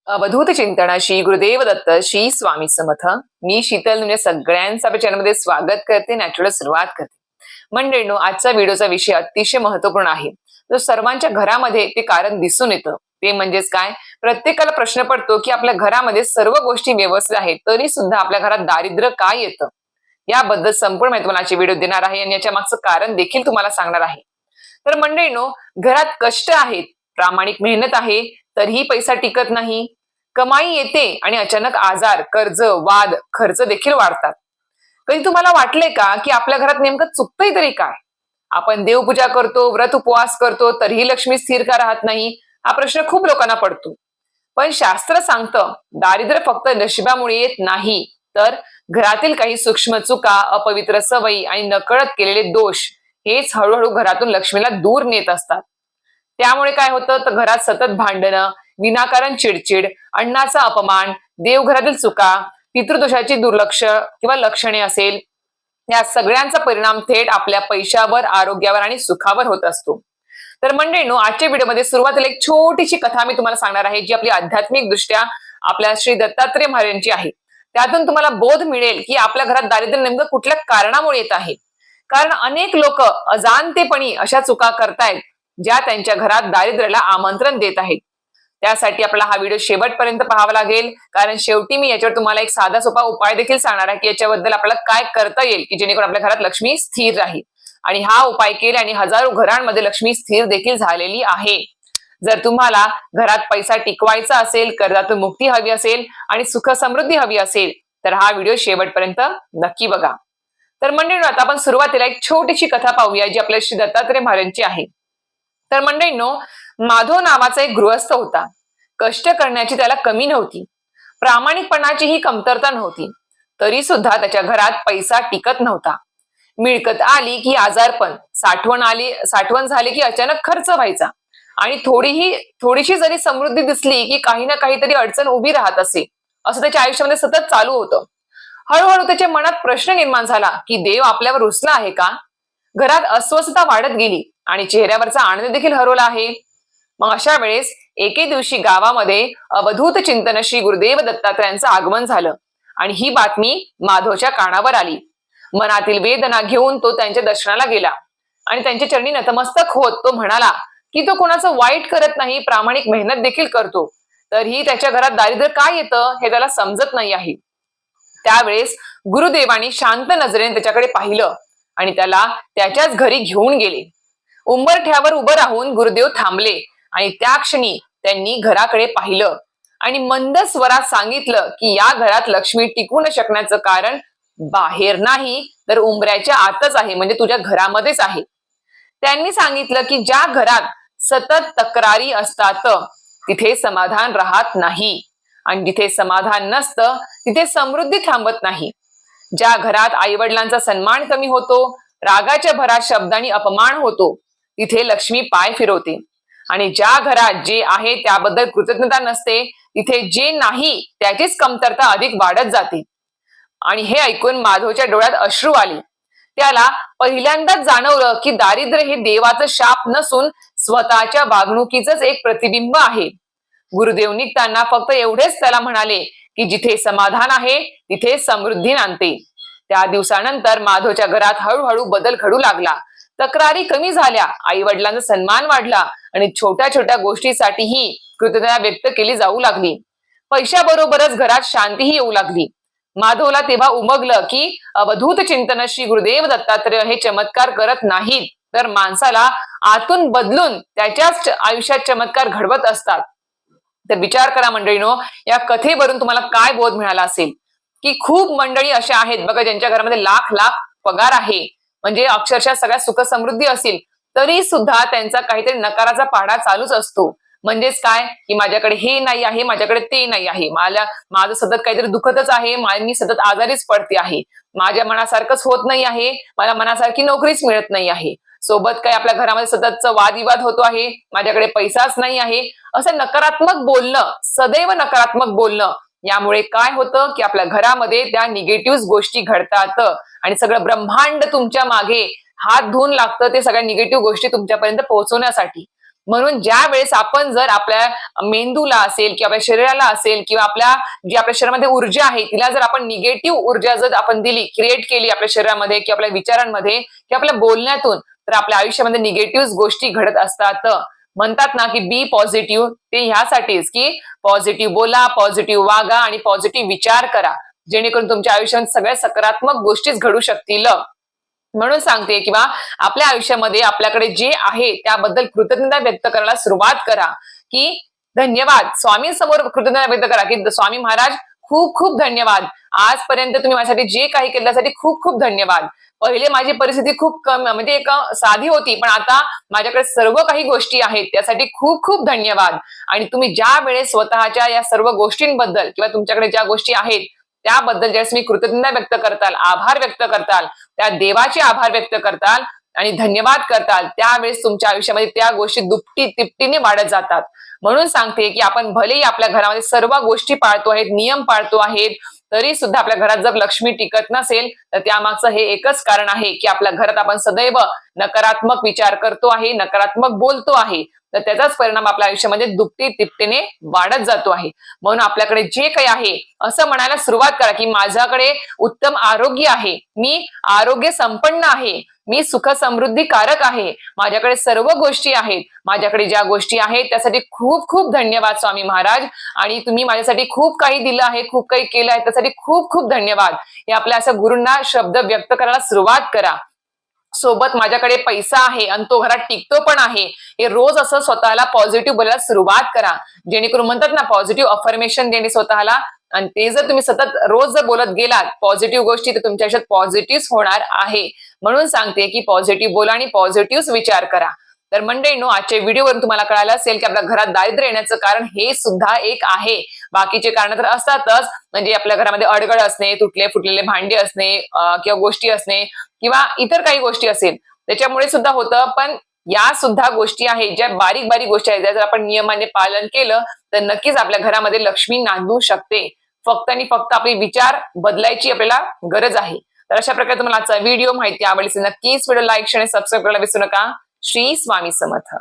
अवधूत चिंतन श्री गुरुदेव दत्त श्री स्वामी समर्थ. मी शीतल तुमच्या सगळ्यांचं आपल्या चॅनलमध्ये स्वागत करते. नॅचरल सुरुवात करते. मंडळींनो, आजचा व्हिडिओचा विषय अतिशय महत्वपूर्ण आहे. जो सर्वांच्या घरामध्ये ते कारण दिसून येतं. ते म्हणजेच काय, प्रत्येकाला प्रश्न पडतो की आपल्या घरामध्ये सर्व गोष्टी व्यवस्थित आहेत तरी सुद्धा आपल्या घरात दारिद्र्य काय येतं. याबद्दल संपूर्ण माहिती मला आजच्या व्हिडिओ देणार आहे आणि याच्या मागचं कारण देखील तुम्हाला सांगणार आहे. तर मंडळींनो, घरात कष्ट आहेत, प्रामाणिक मेहनत आहे, तरीही पैसा टिकत नाही. कमाई येते आणि अचानक आजार, कर्ज, वाद, खर्च देखील वाढतात. कधी तुम्हाला वाटले का की आपल्या घरात नेमकं चुकतंय तरी काय? आपण देवपूजा करतो, व्रत उपवास करतो, तरीही लक्ष्मी स्थिर का राहत नाही? हा प्रश्न खूप लोकांना पडतो. पण शास्त्र सांगतं, दारिद्र्य फक्त नशिबामुळे येत नाही, तर घरातील काही सूक्ष्म चुका, अपवित्र सवयी आणि नकळत केलेले दोष हेच हळूहळू घरातून लक्ष्मीला दूर नेत असतात. त्यामुळे काय होतं, तर घरात सतत भांडणं, विनाकारण चिडचिड, अन्नाचा अपमान, देवघरातील चुका, पितृदोषाची दुर्लक्ष किंवा लक्षणे असेल, या सगळ्यांचा परिणाम थेट आपल्या पैशावर, आरोग्यावर आणि सुखावर होत असतो. तर मंडळींनो, आजच्या व्हिडिओमध्ये सुरुवातीला एक छोटीशी कथा मी तुम्हाला सांगणार आहे, जी आपली आध्यात्मिक दृष्ट्या आपल्या श्री दत्तात्रय महाराजांची आहे. त्यातून तुम्हाला बोध मिळेल की आपल्या घरात दारिद्र्य नेमकं कुठल्या कारणामुळे येत आहे. कारण अनेक लोक अजाणतेपणी अशा चुका करतायत ज्या त्यांच्या घरात दारिद्र्याला आमंत्रण देत आहेत. त्यासाठी आपल्याला हा व्हिडिओ शेवटपर्यंत पाहावा लागेल, कारण शेवटी मी याच्यावर तुम्हाला एक साधा सोपा उपाय देखील सांगणार आहे की याच्याबद्दल आपल्याला काय करता येईल की जेणेकरून आपल्या घरात लक्ष्मी स्थिर राहील. आणि हा उपाय केल्याने हजारो घरांमध्ये लक्ष्मी स्थिर देखील झालेली आहे. जर तुम्हाला घरात पैसा टिकवायचा असेल, कर्जातून मुक्ती हवी असेल आणि सुख समृद्धी हवी असेल, तर हा व्हिडिओ शेवटपर्यंत नक्की बघा. तर मंडळींनो, आता आपण सुरुवातीला एक छोटीशी कथा पाहूया, जी आपल्या श्री दत्तात्रय महाराजांची आहे. तर मंडळींनो, माधव नावाचा एक गृहस्थ होता. कष्ट करण्याची त्याला कमी नव्हती, प्रामाणिकपणाचीही कमतरता नव्हती. तरी सुद्धा त्याच्या घरात पैसा टिकत नव्हता. मिळकत आली की आजारपण, साठवण झाली की अचानक खर्च व्हायचा आणि थोडीशी जरी समृद्धी दिसली की काही ना काहीतरी अडचण उभी राहत असे. असं त्याच्या आयुष्यामध्ये सतत चालू होतं. हळूहळू त्याच्या मनात प्रश्न निर्माण झाला की देव आपल्यावर रुसला आहे का? घरात अस्वस्थता वाढत गेली आणि चेहऱ्यावरचा आनंद देखील हरवला आहे. मग अशा वेळेस एके दिवशी गावामध्ये अवधूत चिंतन श्री गुरुदेव दत्तात्रयांचं आगमन झालं आणि ही बातमी माधवच्या कानावर आली. मनातील वेदना घेऊन तो त्यांच्या दर्शनाला गेला आणि त्यांच्या चरणी नतमस्तक होत तो म्हणाला की तो कोणाचं वाईट करत नाही, प्रामाणिक मेहनत देखील करतो, तरीही त्याच्या घरात दारिद्र्य काय येतं हे त्याला समजत नाही आहे. त्यावेळेस गुरुदेवांनी शांत नजरेने त्याच्याकडे पाहिलं आणि त्याला त्याच्याच घरी घेऊन गेले. उंबरठ्यावर उभं राहून गुरुदेव थांबले आणि त्या क्षणी त्यांनी घराकडे पाहिलं आणि मंद स्वरात सांगितलं की या घरात लक्ष्मी टिकू न शकण्याचं कारण बाहेर नाही, तर उंबऱ्याच्या आतच आहे, म्हणजे तुझ्या घरामध्येच आहे. त्यांनी सांगितलं की ज्या घरात सतत तक्रारी असतात तिथे समाधान राहत नाही आणि जिथे समाधान नसतं तिथे समृद्धी थांबत नाही. ज्या घरात आईवडिलांचा सन्मान कमी होतो, रागाच्या भरात शब्दांनी अपमान होतो, तिथे लक्ष्मी पाय फिरवते. आणि ज्या घरात जे आहे त्याबद्दल कृतज्ञता नसते, तिथे जे नाही त्याचीच कमतरता अधिक वाढत जाते. आणि हे ऐकून माधवच्या डोळ्यात अश्रू आले. त्याला पहिल्यांदाच जाणवलं की दारिद्र्य हे देवाचं शाप नसून स्वतःच्या वागणुकीचंच एक प्रतिबिंब आहे. गुरुदेव निघताना फक्त एवढेच त्याला म्हणाले की जिथे समाधान आहे तिथे समृद्धी नांदते. त्या दिवसानंतर माधवच्या घरात हळूहळू बदल घडू लागला. तक्रारी कमी झाल्या, आई वडिलांचा सन्मान वाढला आणि छोट्या छोट्या गोष्टीसाठीही कृतज्ञता व्यक्त केली जाऊ लागली. पैशाबरोबरच घरात शांतीही येऊ लागली. माधवला तेव्हा उमगलं की अवधूत चिंतन श्री गुरुदेव दत्तात्रय हे चमत्कार करत नाहीत, तर माणसाला आतून बदलून त्याच्याच आयुष्यात चमत्कार घडवत असतात. तर विचार करा मंडळीनो, या कथेवरून तुम्हाला काय बोध मिळाला असेल की खूप मंडळी अशा आहेत बघा, ज्यांच्या घरामध्ये लाख लाख पगार आहे, म्हणजे अक्षरशः सगळ्या सुख समृद्धी असेल, तरी सुद्धा त्यांचा काहीतरी नकाराचा पाढा चालूच असतो. म्हणजेच काय की माझ्याकडे हे नाही आहे, माझ्याकडे ते नाही आहे, माझं सतत काहीतरी दुखतच आहे, मी सतत आजारीच पडते आहे, माझ्या मनासारखंच होत नाही आहे, मला मनासारखी नोकरीच मिळत नाही आहे, सोबत काय आपल्या घरामध्ये सततचा वादविवाद होतो आहे, माझ्याकडे पैसाच नाही आहे. असं नकारात्मक बोलणं, सदैव नकारात्मक बोलणं, यामुळे काय होतं की आपल्या घरामध्ये त्या निगेटिव्ह गोष्टी घडतात आणि सगळं ब्रह्मांड तुमच्या मागे हात धुवून लागतं ते सगळ्या निगेटिव्ह गोष्टी तुमच्यापर्यंत पोहोचवण्यासाठी. म्हणून ज्या वेळेस आपण जर आपल्या मेंदूला असेल किंवा आपल्या शरीराला असेल किंवा आपल्या शरीरामध्ये ऊर्जा आहे तिला जर आपण निगेटिव्ह ऊर्जा जर आपण दिली, क्रिएट केली आपल्या शरीरामध्ये किंवा आपल्या विचारांमध्ये किंवा आपल्या बोलण्यातून, तर आपल्या आयुष्यामध्ये निगेटिव्ह गोष्टी घडत असतात. म्हणतात ना की बी पॉझिटिव्ह, ते ह्यासाठीच की पॉझिटिव्ह बोला, पॉझिटिव्ह वागा आणि पॉझिटिव्ह विचार करा, जेणेकरून तुमच्या आयुष्यात सगळ्या सकारात्मक गोष्टीच घडू शकतील. म्हणून सांगते किंवा आपल्या आयुष्यामध्ये आपल्याकडे जे आहे त्याबद्दल कृतज्ञता व्यक्त करायला सुरुवात करा, की धन्यवाद. स्वामींसमोर कृतज्ञता व्यक्त करा की स्वामी महाराज खूप खूप धन्यवाद, आजपर्यंत तुम्ही माझ्यासाठी जे काही केलं त्यासाठी खूप खूप धन्यवाद. पहिले माझी परिस्थिती खूप कमी म्हणजे एक साधी होती, पण आता माझ्याकडे सर्व काही गोष्टी आहेत त्यासाठी खूप खूप धन्यवाद. आणि तुम्ही ज्या वेळेस स्वतःच्या या सर्व गोष्टींबद्दल किंवा तुमच्याकडे ज्या गोष्टी आहेत त्याबद्दल ज्यावेळेस मी कृतज्ञता व्यक्त करताल, आभार व्यक्त करताल, त्या देवाचे आभार व्यक्त करताल आणि धन्यवाद करताल, त्यावेळेस तुमच्या आयुष्यामध्ये त्या गोष्टी दुपटी तिपटीने वाढत जातात. म्हणून सांगते की आपण भलेही आपल्या घरामध्ये सर्व गोष्टी पाळतो आहेत, नियम पाळतो आहेत, तरी सुद्धा आपल्या घरात जर लक्ष्मी टिकत नसेल तर त्यामागचं हे एकच कारण आहे की आपल्या घरात आपण सदैव नकारात्मक विचार करतो आहे, नकारात्मक बोलतो आहे, तर त्याचाच परिणाम आपल्या आयुष्यामध्ये दुपटी तिपटीने वाढत जातो आहे. म्हणून आपल्याकडे जे काही आहे असं म्हणायला सुरुवात करा की माझ्याकडे उत्तम आरोग्य आहे, मी आरोग्य संपन्न आहे, मी सुख समृद्धी कारक आहे, माझ्याकडे सर्व गोष्टी आहेत, माझ्याकडे ज्या गोष्टी आहेत त्यासाठी खूप खूप धन्यवाद स्वामी महाराज, आणि तुम्ही माझ्यासाठी खूप काही दिलं आहे, खूप काही केलं आहे, त्यासाठी खूप खूप धन्यवाद. हे आपल्या असं गुरूंना शब्द व्यक्त करायला सुरुवात करा. सोबत माझ्याकडे पैसा आहे आणि तो घरात टिकतो पण आहे, हे रोज असं स्वतःला पॉझिटिव्ह बोलायला सुरुवात करा, जेणेकरून म्हणतात ना पॉझिटिव्ह अफर्मेशन देणे स्वतःला, आणि ते जर तुम्ही सतत रोज जर बोलत गेलात पॉझिटिव्ह गोष्टी तर तुमच्या आयुष्यात पॉझिटिव्ह होणार आहे. म्हणून सांगते की पॉझिटिव्ह बोला आणि पॉझिटिव्ह विचार करा. तर मंडळींनो, आजच्या व्हिडिओवरून तुम्हाला कळालं असेल की आपल्या घरात दारिद्र्य येण्याचं कारण हे सुद्धा एक आहे. बाकीचे कारण तर असतातच, म्हणजे आपल्या घरामध्ये अडगळ असणे, तुटले फुटलेले भांडे असणे किंवा गोष्टी असणे किंवा इतर काही गोष्टी असेल त्याच्यामुळे सुद्धा होतं. पण या सुद्धा गोष्टी आहेत ज्या बारीक बारीक गोष्टी आहेत, ज्या जर आपण नियमाने पालन केलं तर नक्कीच आपल्या घरामध्ये लक्ष्मी नांदू शकते. फक्त आणि फक्त आपले विचार बदलायची आपल्याला गरज आहे. तर अशा प्रकारे तुम्हाला आजचा व्हिडिओ माहिती आवडली नक्कीच व्हिडिओ लाईक आणि सबस्क्राईब करायला विसरू नका. श्री स्वामी समर्थ.